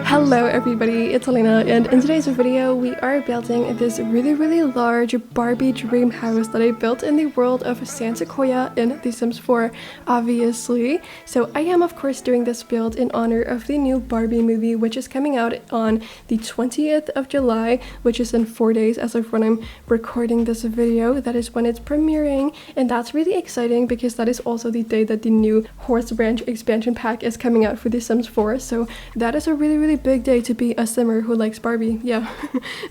Hello everybody, it's Elena, and in today's video we are building this really large Barbie dream house that I built in the world of San Sequoia in The Sims 4, obviously. So I am of course doing this build in honor of the new Barbie movie, which is coming out on the 20th of July, which is in 4 days as of when I'm recording this video. That is when it's premiering, and that's really exciting because that is also the day that the new Horse Ranch expansion pack is coming out for The Sims 4, so that is a really big day to be a simmer who likes Barbie. Yeah.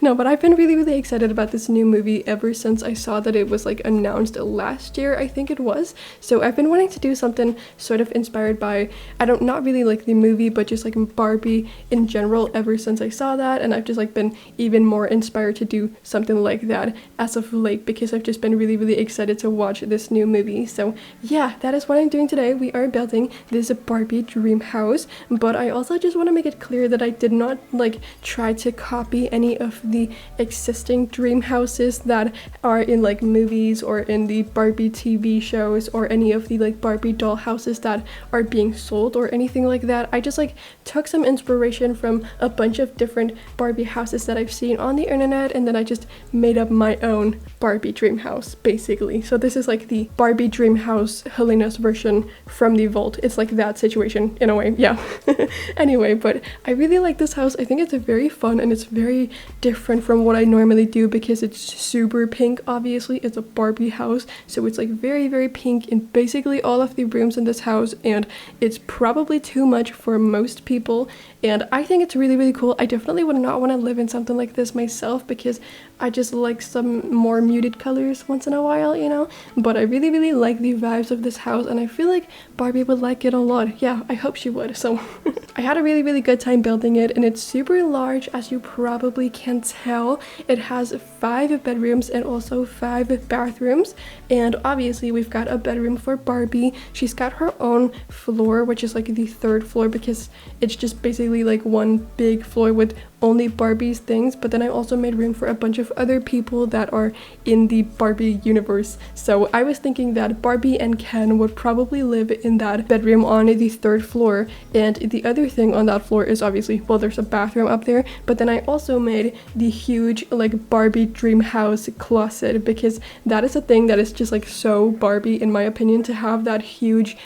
No, but I've been really excited about this new movie ever since I saw that it was like announced last year, I think it was. So I've been wanting to do something sort of inspired by, not really like the movie, but just like Barbie in general ever since I saw that, and I've just like been even more inspired to do something like that as of late because I've just been really excited to watch this new movie. So yeah, that is what I'm doing today. We are building this Barbie dream house, but I also just want to make it clear that I did not like try to copy any of the existing dream houses that are in like movies or in the Barbie TV shows or any of the like Barbie doll houses that are being sold or anything like that. I just like took some inspiration from a bunch of different Barbie houses that I've seen on the internet, and then I just made up my own Barbie dream house basically. So this is like the Barbie dream house Helena's version from the vault. It's like that situation in a way, yeah. Anyway, but I really like this house. I think it's very fun and it's very different from what I normally do because it's super pink. Obviously it's a Barbie house, so it's like very pink in basically all of the rooms in this house, and it's probably too much for most people, and I think it's really cool. I definitely would not want to live in something like this myself because I just like some more muted colors once in a while, you know, but I really like the vibes of this house, and I feel like Barbie would like it a lot. Yeah, I hope she would. So I had a really good time building it, and it's super large, as you probably can tell. It has 5 bedrooms and also 5 bathrooms, and obviously we've got a bedroom for Barbie. She's got her own floor, which is like the 3rd floor because it's just basically like one big floor with only Barbie's things, but then I also made room for a bunch of other people that are in the Barbie universe. So I was thinking that Barbie and Ken would probably live in that bedroom on the 3rd floor, and the other thing on that floor is obviously, well, there's a bathroom up there, but then I also made the huge like Barbie dream house closet because that is a thing that is just like so Barbie in my opinion, to have that huge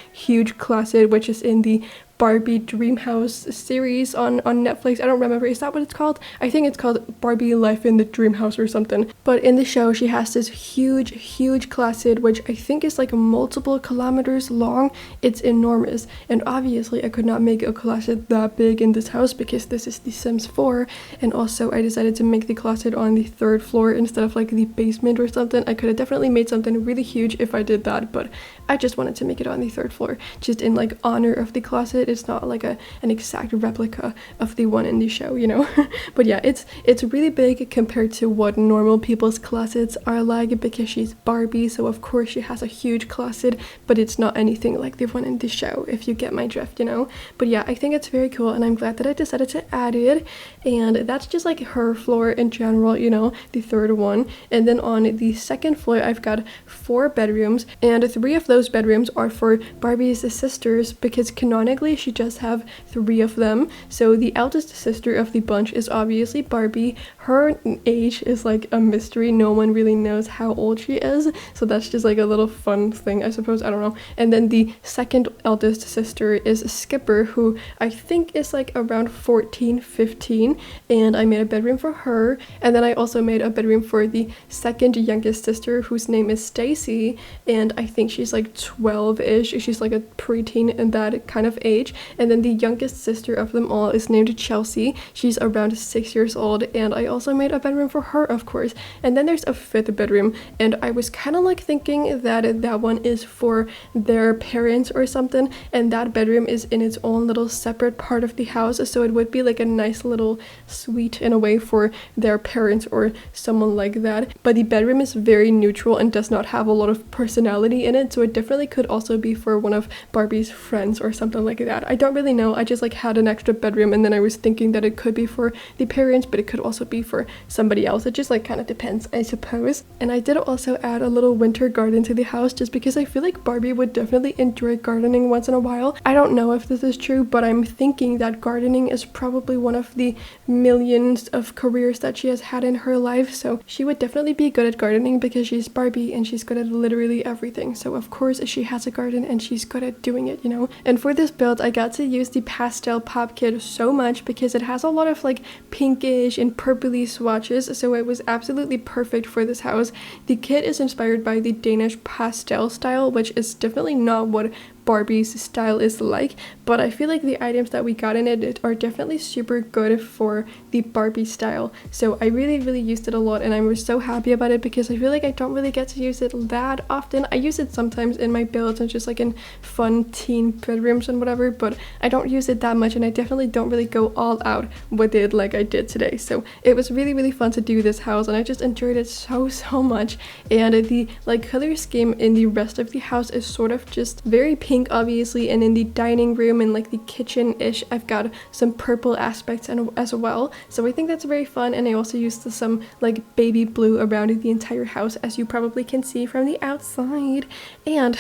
closet, which is in the Barbie Dream House series on Netflix. I don't remember, is that what it's called? I think it's called Barbie Life in the Dream House or something. But in the show she has this huge closet which I think is like multiple kilometers long. It's enormous, and obviously I could not make a closet that big in this house because this is The Sims 4, and also I decided to make the closet on the 3rd floor instead of like the basement or something. I could have definitely made something really huge if I did that, but I just wanted to make it on the 3rd floor just in like honor of the closet. It's not like an exact replica of the one in the show, you know. But yeah, it's really big compared to what normal people's closets are like because she's Barbie, so of course she has a huge closet, but it's not anything like the one in the show, if you get my drift, you know. But yeah, I think it's very cool, and I'm glad that I decided to add it. And that's just like her floor in general, you know, the 3rd one. And then on the 2nd floor I've got 4 bedrooms, and 3 of those bedrooms are for Barbie's sisters because canonically she just have 3 of them. So the eldest sister of the bunch is obviously Barbie. Her age is like a mystery. No one really knows how old she is, so that's just like a little fun thing, I suppose. I don't know. And then the 2nd eldest sister is Skipper, who I think is like around 14-15, and I made a bedroom for her. And then I also made a bedroom for the 2nd youngest sister, whose name is Stacy, and I think she's like 12-ish. She's like a preteen in that kind of age. And then the youngest sister of them all is named Chelsea. She's around 6 years old, and I also made a bedroom for her, of course. And then there's a 5th bedroom, and I was kind of like thinking that that one is for their parents or something, and that bedroom is in its own little separate part of the house, so it would be like a nice little suite in a way for their parents or someone like that. But the bedroom is very neutral and does not have a lot of personality in it, so it definitely could also be for one of Barbie's friends or something like that. that. I don't really know. I just like had an extra bedroom, and then I was thinking that it could be for the parents, but it could also be for somebody else. It just like kind of depends, I suppose. And I did also add a little winter garden to the house just because I feel like Barbie would definitely enjoy gardening once in a while. I don't know if this is true, but I'm thinking that gardening is probably one of the millions of careers that she has had in her life, so she would definitely be good at gardening because she's Barbie and she's good at literally everything. So of course she has a garden and she's good at doing it, you know. And for this build I got to use the pastel pop kit so much because it has a lot of like pinkish and purpley swatches, so it was absolutely perfect for this house. The kit is inspired by the Danish pastel style, which is definitely not what Barbie's style is like, but I feel like the items that we got in it are definitely super good for the Barbie style. So I really used it a lot, and I was so happy about it because I feel like I don't really get to use it that often. I use it sometimes in my builds and just like in fun teen bedrooms and whatever, but I don't use it that much, and I definitely don't really go all out with it like I did today. So it was really fun to do this house, and I just enjoyed it so much. And the like color scheme in the rest of the house is sort of just very pink, obviously, and in the dining room and like the kitchen-ish I've got some purple aspects as well, so I think that's very fun. And I also used some like baby blue around the entire house, as you probably can see from the outside. And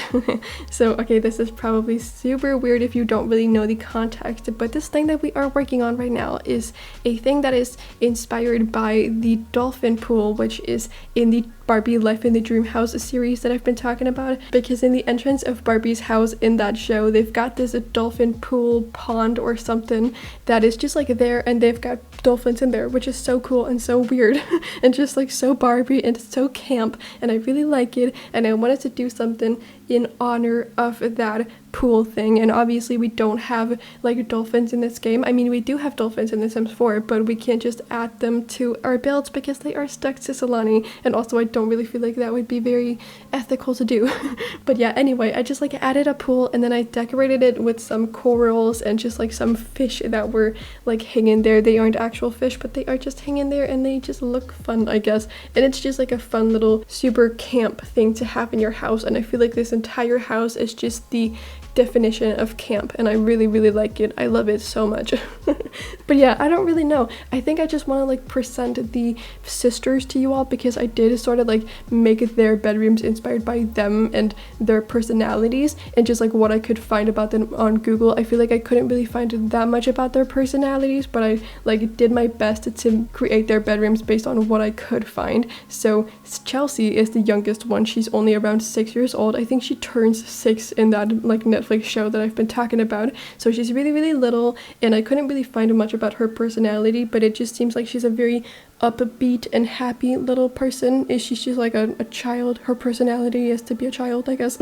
so okay, this is probably super weird if you don't really know the context, but this thing that we are working on right now is a thing that is inspired by the dolphin pool, which is in the Barbie Life in the Dream House series that I've been talking about, because in the entrance of Barbie's house in that show they've got this dolphin pool pond or something that is just like there, and they've got dolphins in there, which is so cool and so weird and just like so Barbie and so camp, and I really like it, and I wanted to do something in honor of that pool thing. And obviously we don't have like dolphins in this game. I mean, we do have dolphins in The Sims 4, but we can't just add them to our builds because they are stuck to Solani, and also I don't really feel like that would be very ethical to do. But yeah, anyway, I just like added a pool, and then I decorated it with some corals and just like some fish that were like hanging there. They aren't actual fish, but they are just hanging there and they just look fun, I guess. And it's just like a fun little super camp thing to have in your house, and I feel like this entire house is just the definition of camp, and I really like it. I love it so much. But yeah, I don't really know. I think I just want to like present the sisters to you all because I did sort of like make their bedrooms inspired by them and their personalities, and just like what I could find about them on Google. I feel like I couldn't really find that much about their personalities, but I like did my best to create their bedrooms based on what I could find. So Chelsea is the youngest one. She's only around 6 years old. I think she turns 6 in that like Netflix show that I've been talking about. So she's really little, and I couldn't really find much about her personality, but it just seems like she's a very upbeat and happy little person. Is she's just like a child. Her personality is to be a child, I guess.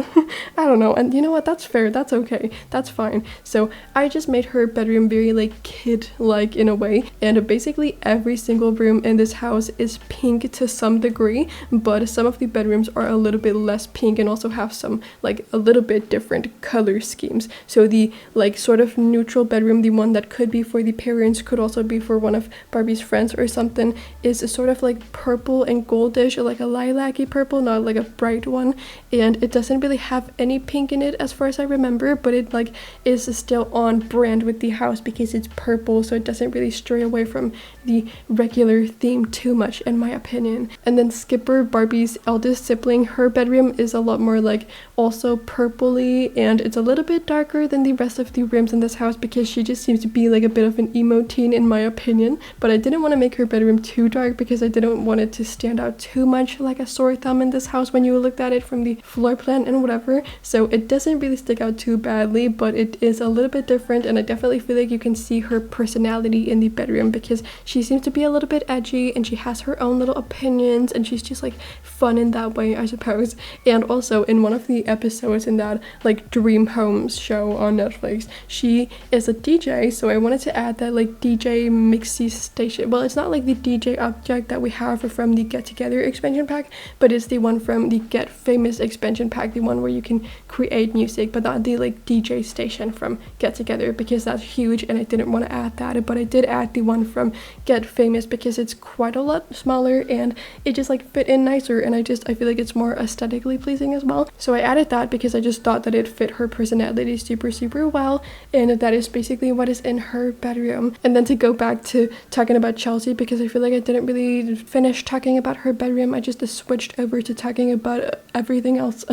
I don't know, and you know what, that's fair, that's okay, that's fine. So I just made her bedroom very like kid-like in a way, and basically every single room in this house is pink to some degree, but some of the bedrooms are a little bit less pink and also have some like a little bit different color schemes. So the like sort of neutral bedroom, the one that could be for the parents, could also be for one of Barbie's friends or something, is a sort of like purple and goldish, or like a lilac-y purple, not like a bright one, and it doesn't really have any pink in it as far as I remember, but it like is still on brand with the house because it's purple, so it doesn't really stray away from the regular theme too much in my opinion. And then Skipper, Barbie's eldest sibling, her bedroom is a lot more like also purpley, and it's a little bit darker than the rest of the rooms in this house because she just seems to be like a bit of an emo teen in my opinion. But I didn't want to make her bedroom too dark because I didn't want it to stand out too much like a sore thumb in this house when you looked at it from the floor plan and whatever. So it doesn't really stick out too badly, but it is a little bit different, and I definitely feel like you can see her personality in the bedroom because she seems to be a little bit edgy and she has her own little opinions, and she's just like fun in that way, I suppose. And also in one of the episodes in that like Dream Homes show on Netflix, she is a DJ, so I wanted to add that like DJ mixy station. Well, it's not like the DJ DJ object that we have from the Get Together expansion pack, but it's the one from the Get Famous expansion pack, the one where you can create music, but not the like DJ station from Get Together, because that's huge and I didn't want to add that. But I did add the one from Get Famous because it's quite a lot smaller and it just like fit in nicer, and I feel like it's more aesthetically pleasing as well. So I added that because I just thought that it fit her personality super well, and that is basically what is in her bedroom. And then to go back to talking about Chelsea, because I feel like I didn't really finish talking about her bedroom, I just switched over to talking about everything else.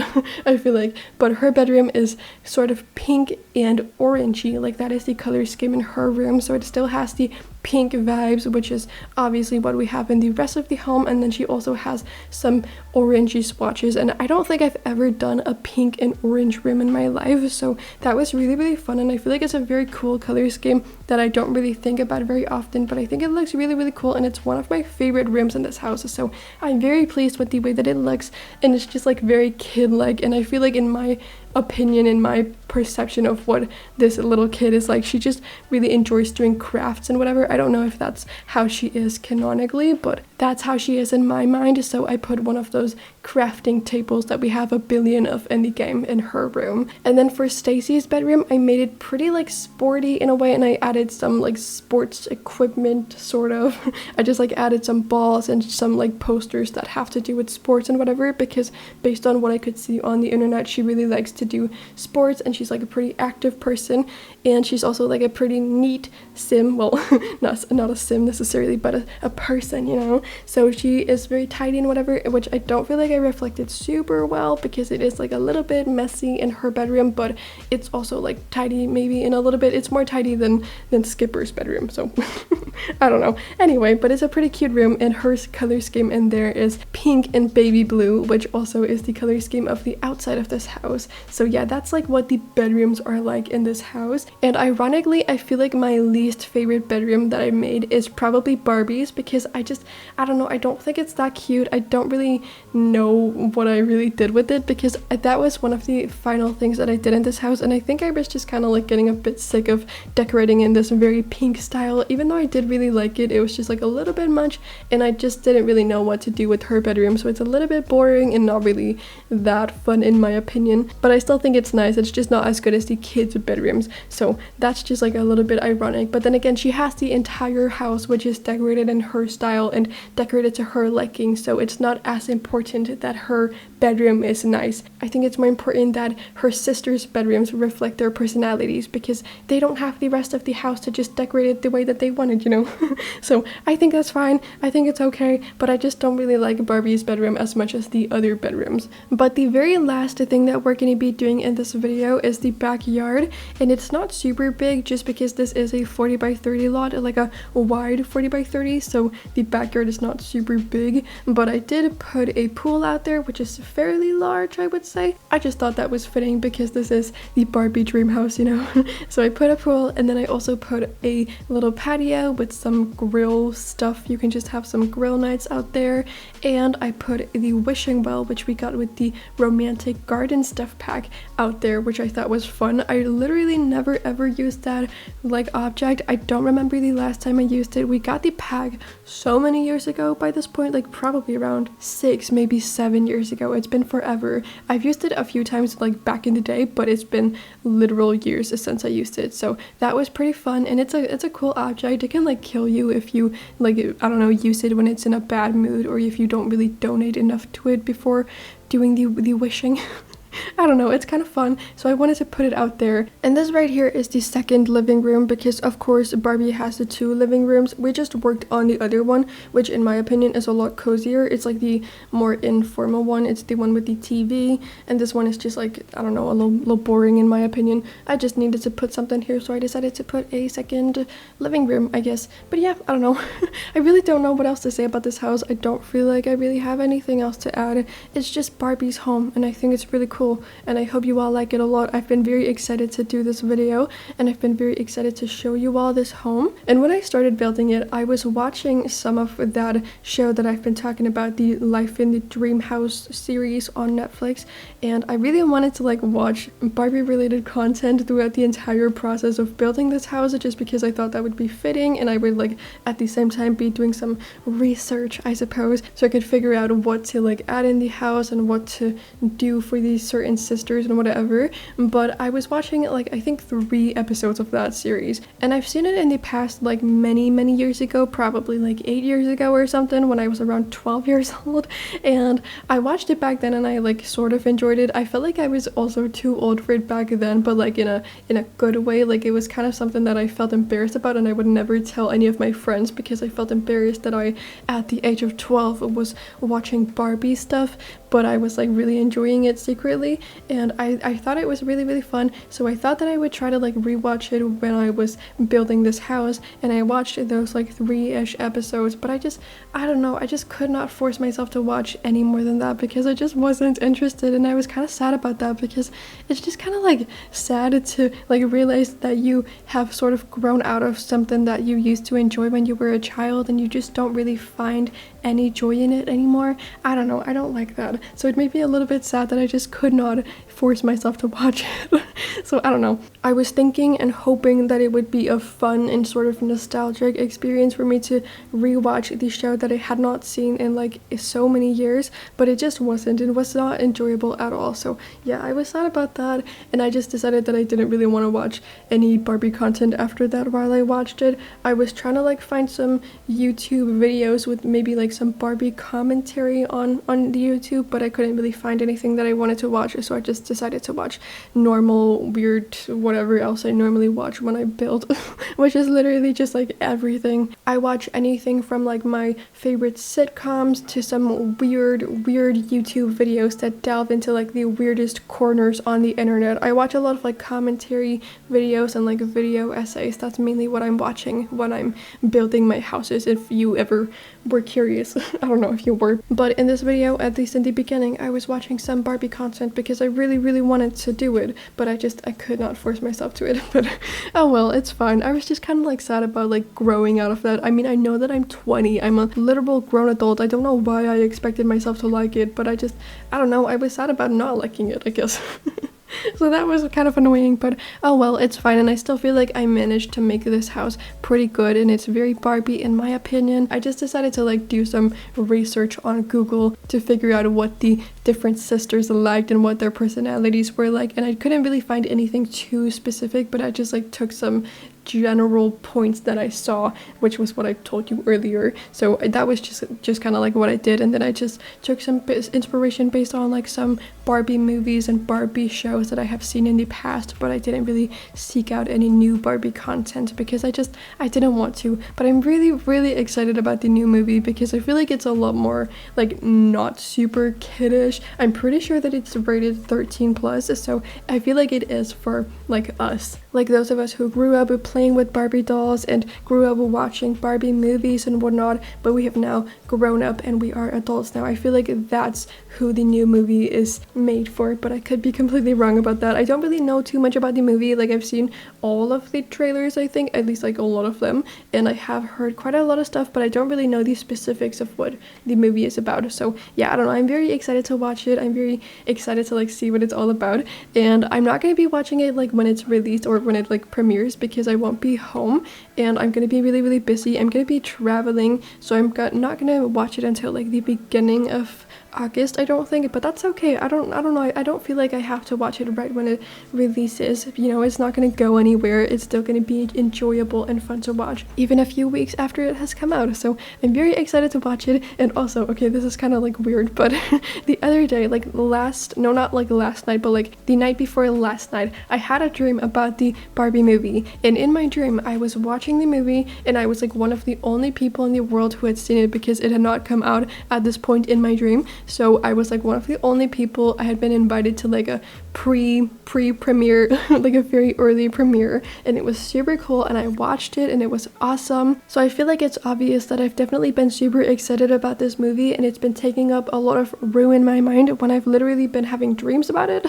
I feel like, but her bedroom is sort of pink and orangey, like that is the color scheme in her room, so it still has the pink vibes, which is obviously what we have in the rest of the home. And then she also has some orangey swatches, and I don't think I've ever done a pink and orange room in my life, so that was really fun. And I feel like it's a very cool color scheme that I don't really think about very often, but I think it looks really cool, and it's one of my favorite rooms in this house, so I'm very pleased with the way that it looks. And it's just like very kid-like, and I feel like in my opinion, in my perception of what this little kid is like, she just really enjoys doing crafts and whatever. I don't know if that's how she is canonically, but that's how she is in my mind. So I put one of those crafting tables that we have a billion of in the game in her room. And then for Stacy's bedroom, I made it pretty like sporty in a way, and I added some like sports equipment sort of. I just like added some balls and some like posters that have to do with sports and whatever, because based on what I could see on the internet, she really likes to do sports and she's like a pretty active person, and she's also like a pretty neat sim, well not a sim necessarily, but a person, you know. So she is very tidy and whatever, which I don't feel like I reflected super well because it is like a little bit messy in her bedroom, but it's also like tidy maybe in a little bit. It's more tidy than Skipper's bedroom, so I don't know. Anyway, but it's a pretty cute room, and her color scheme in there is pink and baby blue, which also is the color scheme of the outside of this house. So yeah, that's like what the bedrooms are like in this house. And ironically, I feel like my least favorite bedroom that I made is probably Barbie's, because I don't know, I don't think it's that cute. I don't really know what I really did with it, because that was one of the final things that I did in this house, and I think I was just kind of like getting a bit sick of decorating in this very pink style. Even though I did really like it, it was just like a little bit much, and I just didn't really know what to do with her bedroom, so it's a little bit boring and not really that fun in my opinion. But I still think it's nice. It's just not as good as the kids' bedrooms, so that's just like a little bit ironic. But then again, she has the entire house which is decorated in her style and decorated to her liking, so it's not as important that her bedroom is nice. I think it's more important that her sister's bedrooms reflect their personalities, because they don't have the rest of the house to just decorate it the way that they wanted, you know. So I think that's fine. I think it's okay, but I just don't really like Barbie's bedroom as much as the other bedrooms. But the very last thing that we're going to be doing in this video is the backyard, and it's not super big just because this is a 40 by 30 lot, like a wide 40 by 30, so the backyard is not super big. But I did put a pool out there, which is fairly large, I would say. I just thought that was fitting because this is the Barbie dream house, you know. So I put a pool, and then I also put a little patio with some grill stuff. You can just have some grill nights out there. And I put the wishing well, which we got with the romantic garden stuff pack, out there, which I thought was fun. I literally never ever used that like object. I don't remember the last time I used it. We got the pack so many years ago by this point, like probably around 6, maybe 7 years ago. It's been forever. I've used it a few times like back in the day, but it's been literal years since I used it. So that was pretty fun, and it's a cool object. It can like kill you if you like, I don't know, use it when it's in a bad mood, or if you don't really donate enough to it before doing the wishing. I don't know, it's kind of fun, so I wanted to put it out there. And this right here is the second living room, because of course Barbie has the 2 living rooms. We just worked on the other one, which in my opinion is a lot cozier. It's like the more informal one. It's the one with the TV, and this one is just like, I don't know, a little boring in my opinion. I just needed to put something here, so I decided to put a second living room, I guess. But yeah, I don't know. I really don't know what else to say about this house. I don't feel like I really have anything else to add. It's just Barbie's home, and I think it's really cool cool, and I hope you all like it a lot. I've been very excited to do this video, and I've been very excited to show you all this home. And when I started building it, I was watching some of that show that I've been talking about, the Life in the Dream House series on Netflix, and I really wanted to like watch Barbie related content throughout the entire process of building this house, just because I thought that would be fitting, and I would like at the same time be doing some research, I suppose, so I could figure out what to like add in the house and what to do for these certain sisters and whatever. But I was watching like I think 3 episodes of that series, and I've seen it in the past like many years ago, probably like 8 years ago or something, when I was around 12 years old, and I watched it back then and I like sort of enjoyed it. I felt like I was also too old for it back then, but like in a good way. Like it was kind of something that I felt embarrassed about, and I would never tell any of my friends because I felt embarrassed that I at the age of 12 was watching Barbie stuff, but I was like really enjoying it secretly, and I thought it was really fun. So I thought that I would try to like rewatch it when I was building this house, and I watched those like 3-ish episodes, but I don't know, I just could not force myself to watch any more than that because I just wasn't interested, and I was kind of sad about that because it's just kind of like sad to like realize that you have sort of grown out of something that you used to enjoy when you were a child, and you just don't really find any joy in it anymore. I don't know, I don't like that. So it made me a little bit sad that I just could not force myself to watch it. So I don't know. I was thinking and hoping that it would be a fun and sort of nostalgic experience for me to rewatch the show that I had not seen in like so many years, but it just wasn't. It was not enjoyable at all. So yeah, I was sad about that, and I just decided that I didn't really want to watch any Barbie content after that while I watched it. I was trying to like find some YouTube videos with maybe like some Barbie commentary on the YouTube, but I couldn't really find anything that I wanted to watch, so I just decided to watch normal, weird, whatever else I normally watch when I build, which is literally just like everything. I watch anything from like my favorite sitcoms to some weird YouTube videos that delve into like the weirdest corners on the internet. I watch a lot of like commentary videos and like video essays. That's mainly what I'm watching when I'm building my houses, if you ever were curious. I don't know if you were, but in this video, at least in the beginning, I was watching some Barbie content because I really wanted to do it, but I could not force myself to it. But oh well, it's fine. I was just kind of like sad about like growing out of that. I mean, I know that I'm 20, I'm a literal grown adult. I don't know why I expected myself to like it, but I don't know, I was sad about not liking it, I guess. So that was kind of annoying, but oh well, it's fine, and I still feel like I managed to make this house pretty good, and it's very Barbie in my opinion. I just decided to like do some research on Google to figure out what the different sisters liked and what their personalities were like, and I couldn't really find anything too specific, but I just like took some general points that I saw, which was what I told you earlier. So that was just kind of like what I did, and then I just took some inspiration based on like some Barbie movies and Barbie shows that I have seen in the past, but I didn't really seek out any new Barbie content because I didn't want to. But I'm really excited about the new movie because I feel like it's a lot more like not super kiddish. I'm pretty sure that it's rated 13+, so I feel like it is for like us, like those of us who grew up playing with Barbie dolls and grew up watching Barbie movies and whatnot, but we have now grown up and we are adults now. I feel like that's who the new movie is made for, but I could be completely wrong about that. I don't really know too much about the movie. Like I've seen all of the trailers, I think, at least like a lot of them, and I have heard quite a lot of stuff, but I don't really know the specifics of what the movie is about. So yeah, I don't know, I'm very excited to watch it. I'm very excited to like see what it's all about, and I'm not going to be watching it like when it's released or when it like premieres because I won't be home, and I'm going to be really busy. I'm going to be traveling, so I'm not going to watch it until like the beginning of August, I don't think, but that's okay. I don't know, I don't feel like I have to watch it right when it releases. You know, it's not going to go anywhere. It's still going to be enjoyable and fun to watch even a few weeks after it has come out. So I'm very excited to watch it. And also, okay, this is kind of like weird, but the other day, like not like last night, but like the night before last night, I had a dream about the Barbie movie, and in my dream I was watching the movie, and I was like one of the only people in the world who had seen it because it had not come out at this point in my dream. So I was like one of the only people. I had been invited to like a pre-premiere, like a very early premiere, and it was super cool, and I watched it and it was awesome. So I feel like it's obvious that I've definitely been super excited about this movie, and it's been taking up a lot of room in my mind when I've literally been having dreams about it.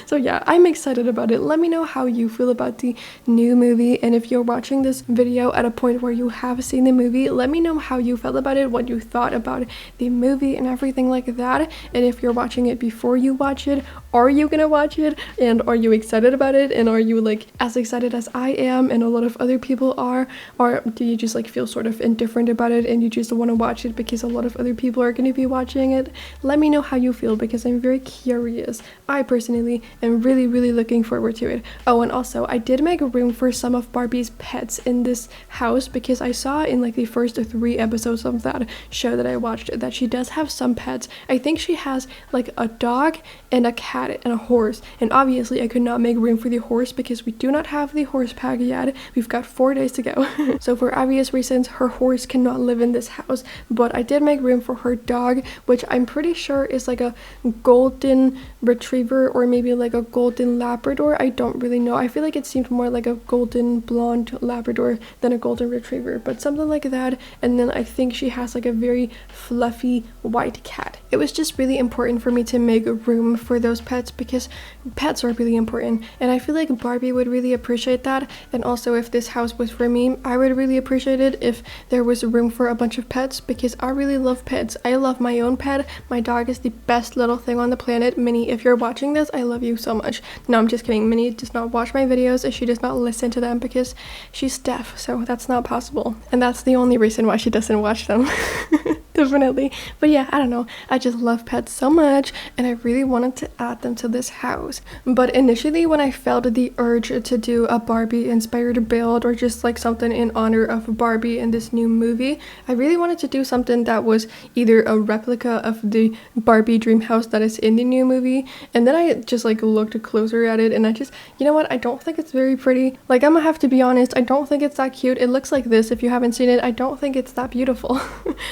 So yeah, I'm excited about it. Let me know how you feel about the new movie, and if you're watching this video at a point where you have seen the movie, let me know how you felt about it, what you thought about the movie and everything like that. And if you're watching it before you watch it, are you gonna watch it, and are you excited about it, and are you like as excited as I am and a lot of other people are, or do you just like feel sort of indifferent about it and you just want to watch it because a lot of other people are going to be watching it? Let me know how you feel, because I'm very curious. I personally am really looking forward to it. Oh, and also I did make room for some of Barbie's pets in this house, because I saw in like the first 3 episodes of that show that I watched that she does have some pets. I think she has like a dog and a cat and a horse, and obviously I could not make room for the horse because we do not have the horse pack yet. We've got 4 days to go. So for obvious reasons her horse cannot live in this house, but I did make room for her dog, which I'm pretty sure is like a golden retriever or maybe like a golden Labrador. I don't really know. I feel like it seemed more like a golden blonde Labrador than a golden retriever, but something like that. And then I think she has like a very fluffy white cat. It was just really important for me to make room for those pets, because pets are really important, and I feel like Barbie would really appreciate that. And also, if this house was for me, I would really appreciate it if there was room for a bunch of pets, because I really love pets. I love my own pet. My dog is the best little thing on the planet. Minnie, if you're watching this, I love you so much. No, I'm just kidding. Minnie does not watch my videos. She does not listen to them because she's deaf, so that's not possible, and that's the only reason why she doesn't watch them. Definitely. But yeah, I don't know, I just love pets so much, and I really wanted to add them to this house. But initially, when I felt the urge to do a Barbie inspired build, or just like something in honor of Barbie in this new movie, I really wanted to do something that was either a replica of the Barbie dream house that is in the new movie. And then I just like looked closer at it, and I just, you know what, I don't think it's very pretty. Like, I'm gonna have to be honest, I don't think it's that cute. It looks like this. If you haven't seen it, I don't think it's that beautiful.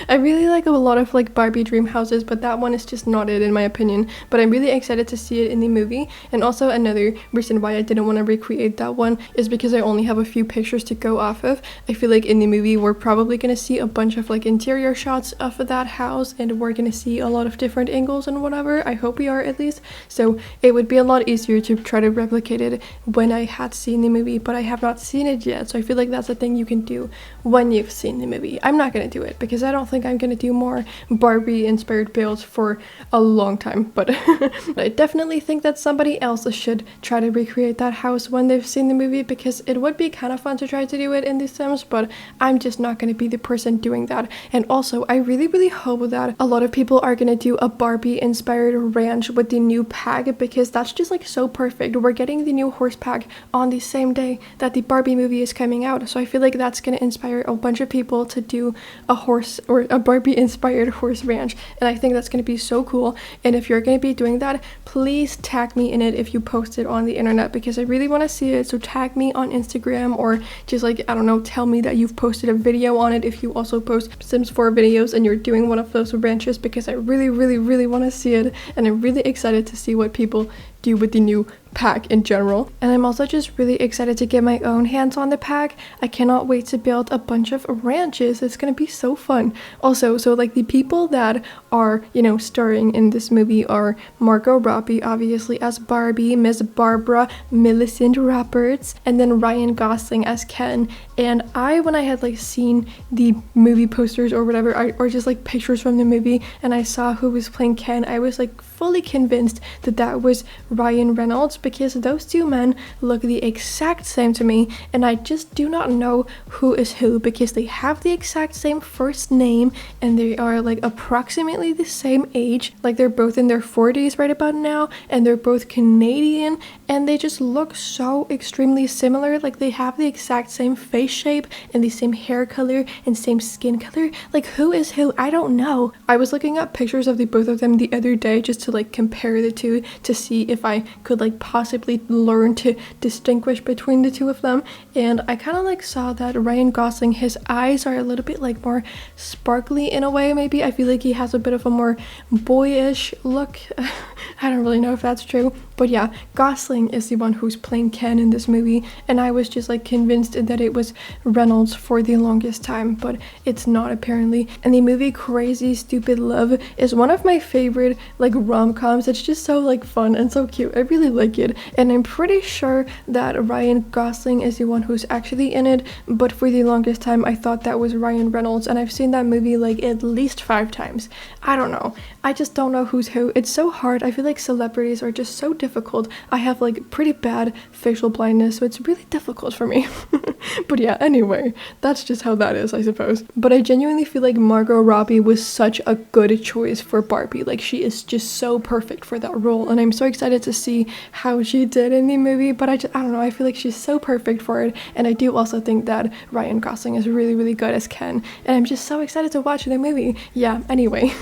I really like a lot of like Barbie dream houses, but that one is just not it in my opinion. But I'm really excited to see it in the movie. And also another reason why I didn't want to recreate that one is because I only have a few pictures to go off of. I feel like in the movie we're probably gonna see a bunch of like interior shots of that house, and we're gonna see a lot of different angles and whatever. I hope we are, at least. So it would be a lot easier to try to replicate it when I had seen the movie, but I have not seen it yet. So I feel like that's a thing you can do when you've seen the movie. I'm not gonna do it because I don't think I'm gonna do more Barbie inspired builds for a long time, but I definitely think that somebody else should try to recreate that house when they've seen the movie, because it would be kind of fun to try to do it in The Sims, but I'm just not going to be the person doing that. And also, I really hope that a lot of people are going to do a Barbie inspired ranch with the new pack, because that's just like so perfect. We're getting the new horse pack on the same day that the Barbie movie is coming out, so I feel like that's going to inspire a bunch of people to do a horse or a Barbie inspired horse ranch, and I think that's going to be so cool. And if you're going to be doing that, please tag me in it if you post it on the internet, because I really want to see it. So tag me on Instagram, or just like, I don't know, tell me that you've posted a video on it if you also post Sims 4 videos and you're doing one of those ranches, because I really want to see it, and I'm really excited to see what people do with the new pack in general. And I'm also just really excited to get my own hands on the pack. I cannot wait to build a bunch of ranches. It's gonna be so fun. Also, so like the people that are, you know, starring in this movie are Margot Robbie, obviously, as Barbie, Miss Barbara, Millicent Roberts, and then Ryan Gosling as Ken. And when I had like seen the movie posters or whatever, or just like pictures from the movie, and I saw who was playing Ken, I was like fully convinced that that was Ryan Reynolds, because those two men look the exact same to me, and I just do not know who is who, because they have the exact same first name and they are like approximately the same age. Like, they're both in their 40s right about now, and they're both Canadian, and they just look so extremely similar. Like they have the exact same face shape and the same hair color and same skin color. Like who is who? I don't know. I was looking up pictures of the both of them the other day just to like compare the two to see if I could like possibly learn to distinguish between the two of them, and I kind of like saw that Ryan Gosling, his eyes are a little bit like more sparkly in a way. Maybe I feel like he has a bit of a more boyish look. I don't really know if that's true, but yeah, Gosling is the one who's playing Ken in this movie, and I was just like convinced that it was Reynolds for the longest time, but it's not apparently. And the movie Crazy Stupid Love is one of my favorite like rom-coms. It's just so like fun and so cute. I really like it, and I'm pretty sure that Ryan Gosling is the one who's actually in it, but for the longest time I thought that was Ryan Reynolds, and I've seen that movie like at least 5 times. I don't know. I just don't know who's who. It's so hard. I feel like celebrities are just so difficult. I have like pretty bad facial blindness, so it's really difficult for me. But yeah, anyway, that's just how that is, I suppose. But I genuinely feel like Margot Robbie was such a good choice for Barbie. Like she is just so perfect for that role, and I'm so excited to see how she did in the movie. But I don't know, I feel like she's so perfect for it, and I do also think that Ryan Gosling is really, really good as Ken, and I'm just so excited to watch the movie. Yeah, anyway.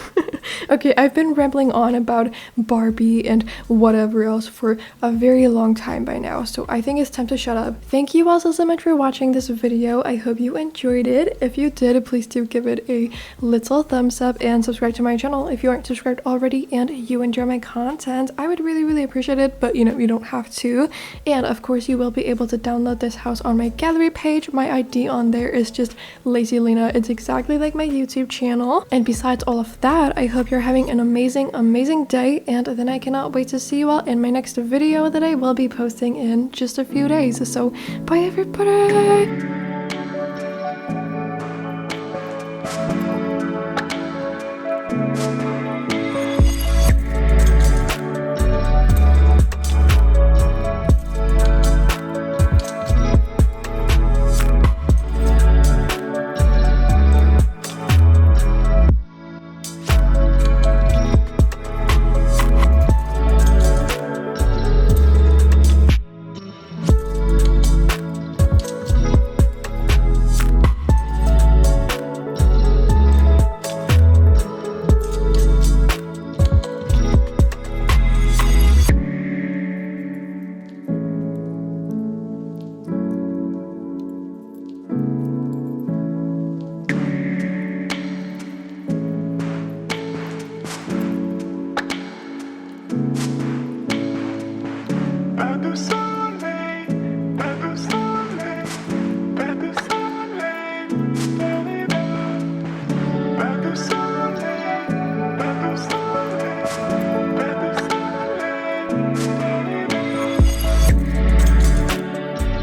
Okay, I've been rambling on about Barbie and whatever else for a very long time by now, so I think it's time to shut up. Thank you all so much for watching this video. I hope you enjoyed it. If you did, please do give it a little thumbs up and subscribe to my channel if you aren't subscribed already and you enjoy my content. I would really, really appreciate it, but you know, you don't have to. And of course, you will be able to download this house on my gallery page. My ID on there is just LacyLena. It's exactly like my YouTube channel. And besides all of that, I hope you're having an amazing day, and then I cannot wait to see you all in my next video that I will be posting in just a few days. So bye everybody.